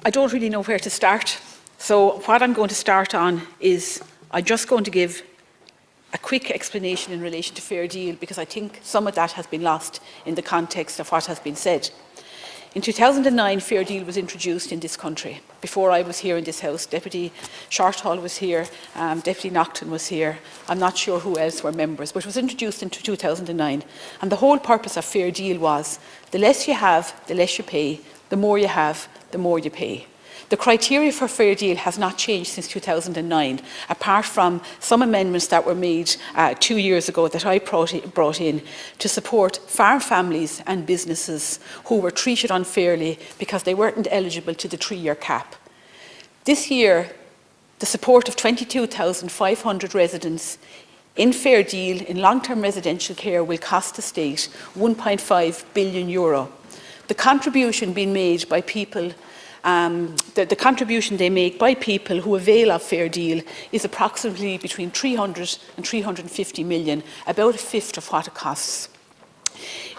I don't really know where to start. So what I'm going to start on is I'm just going to give a quick explanation in relation to Fair Deal, because I think some of that has been lost in the context of what has been said. In 2009, Fair Deal was introduced in this country. Before I was here in this House, Deputy Shorthall was here, Deputy Naughton was here. I'm not sure who else were members, but it was introduced in 2009. And the whole purpose of Fair Deal was the less you have, the less you pay. The more you have, the more you pay. The criteria for Fair Deal has not changed since 2009, apart from some amendments that were made 2 years ago that I brought in to support farm families and businesses who were treated unfairly because they weren't eligible to the 3-year cap. This year, the support of 22,500 residents in Fair Deal in long-term residential care will cost the state €1.5 billion. The contribution being made by people the contribution they make by people who avail of Fair Deal is approximately between 300 and 350 million, about a fifth of what it costs.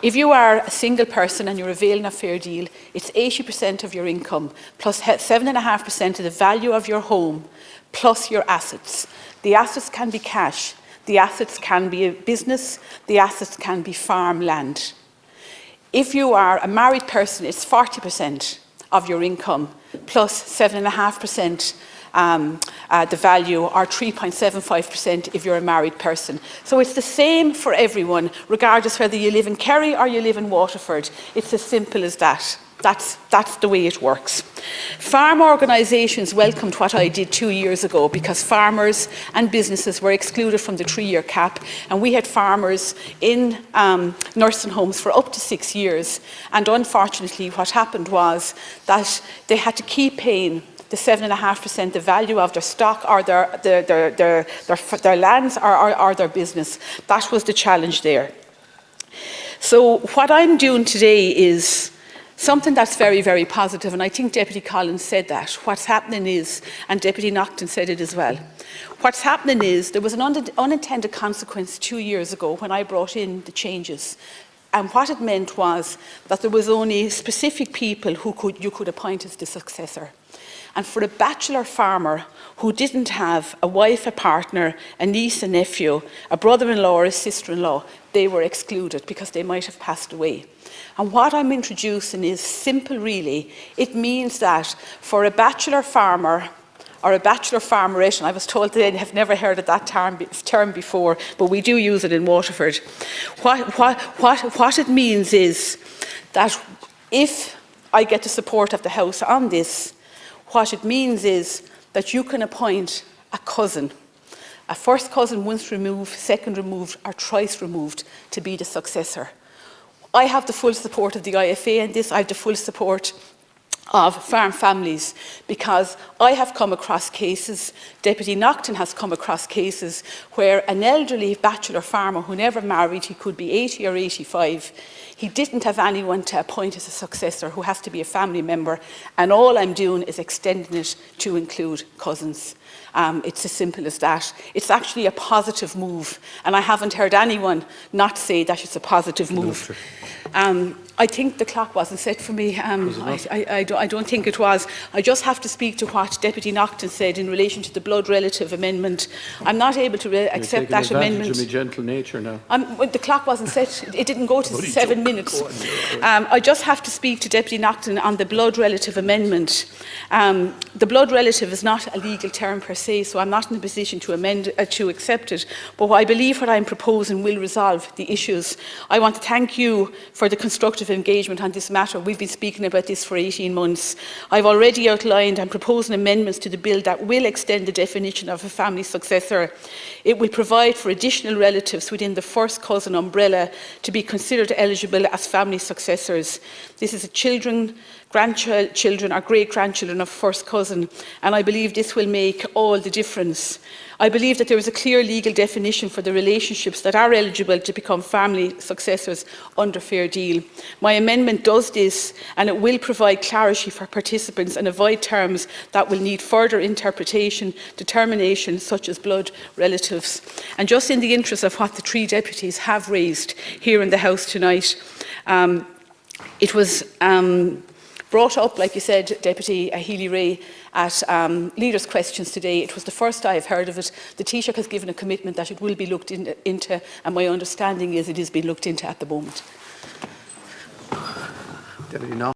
If you are a single person and you're availing of Fair Deal, it's 80% of your income, plus 7.5% of the value of your home, plus your assets. The assets can be cash, the assets can be a business, the assets can be farmland. If you are a married person, it's 40% of your income, plus 7.5% the value, or 3.75% if you're a married person. So it's the same for everyone, regardless whether you live in Kerry or you live in Waterford. It's as simple as that. That's the way it works. Farm organisations welcomed what I did 2 years ago, because farmers and businesses were excluded from the 3-year cap, and we had farmers in nursing homes for up to 6 years. And unfortunately, what happened was that they had to keep paying the 7.5%, the value of their stock or their lands or their business. That was the challenge there. So what I'm doing today is something that's very, very positive, and I think Deputy Collins said that. What's happening is, and Deputy Naughton said it as well, what's happening is there was an unintended consequence 2 years ago when I brought in the changes. And what it meant was that there was only specific people who you could appoint as the successor. And for a bachelor farmer who didn't have a wife, a partner, a niece, a nephew, a brother-in-law or a sister-in-law, they were excluded because they might have passed away. And what I'm introducing is simple, really. It means that for a bachelor farmer or a bachelor farmerette, and I was told today I have never heard of that term before, but we do use it in Waterford. What it means is that if I get the support of the House on this, what it means is that you can appoint a cousin, a first cousin once removed, second removed, or thrice removed, to be the successor. I have the full support of the IFA in this. I have the full support of farm families, because I have come across cases, Deputy Naughton has come across cases, where an elderly bachelor farmer who never married, he could be 80 or 85, he didn't have anyone to appoint as a successor who has to be a family member, and all I'm doing is extending it to include cousins. It's as simple as that. It's actually a positive move, and I haven't heard anyone not say that it's a positive move. I think the clock wasn't set for me. I don't think it was. I just have to speak to what Deputy Naughton said in relation to the blood relative amendment. I'm not able to accept that amendment. Of my gentle nature now. The clock wasn't set. It didn't go to 7 minutes. I just have to speak to Deputy Naughton on the blood relative amendment. The blood relative is not a legal term per se, so I'm not in a position to accept it. But I believe what I'm proposing will resolve the issues. I want to thank you for the constructive engagement on this matter. We've been speaking about this for 18 months. I've already outlined and proposing amendments to the bill that will extend the definition of a family successor. It will provide for additional relatives within the first cousin umbrella to be considered eligible as family successors. This is children, grandchildren or great-grandchildren of first cousin, and I believe this will make all the difference. I believe that there is a clear legal definition for the relationships that are eligible to become family successors under Fair Deal. My amendment does this, and it will provide clarity for participants and avoid terms that will need further interpretation, determination, such as blood relatives. And just in the interest of what the three deputies have raised here in the House tonight, it was brought up, like you said, Deputy Healy-Rae, at leaders' questions today. It was the first I have heard of it. The Taoiseach has given a commitment that it will be looked into, and my understanding is it is being looked into at the moment. Deputy Knox.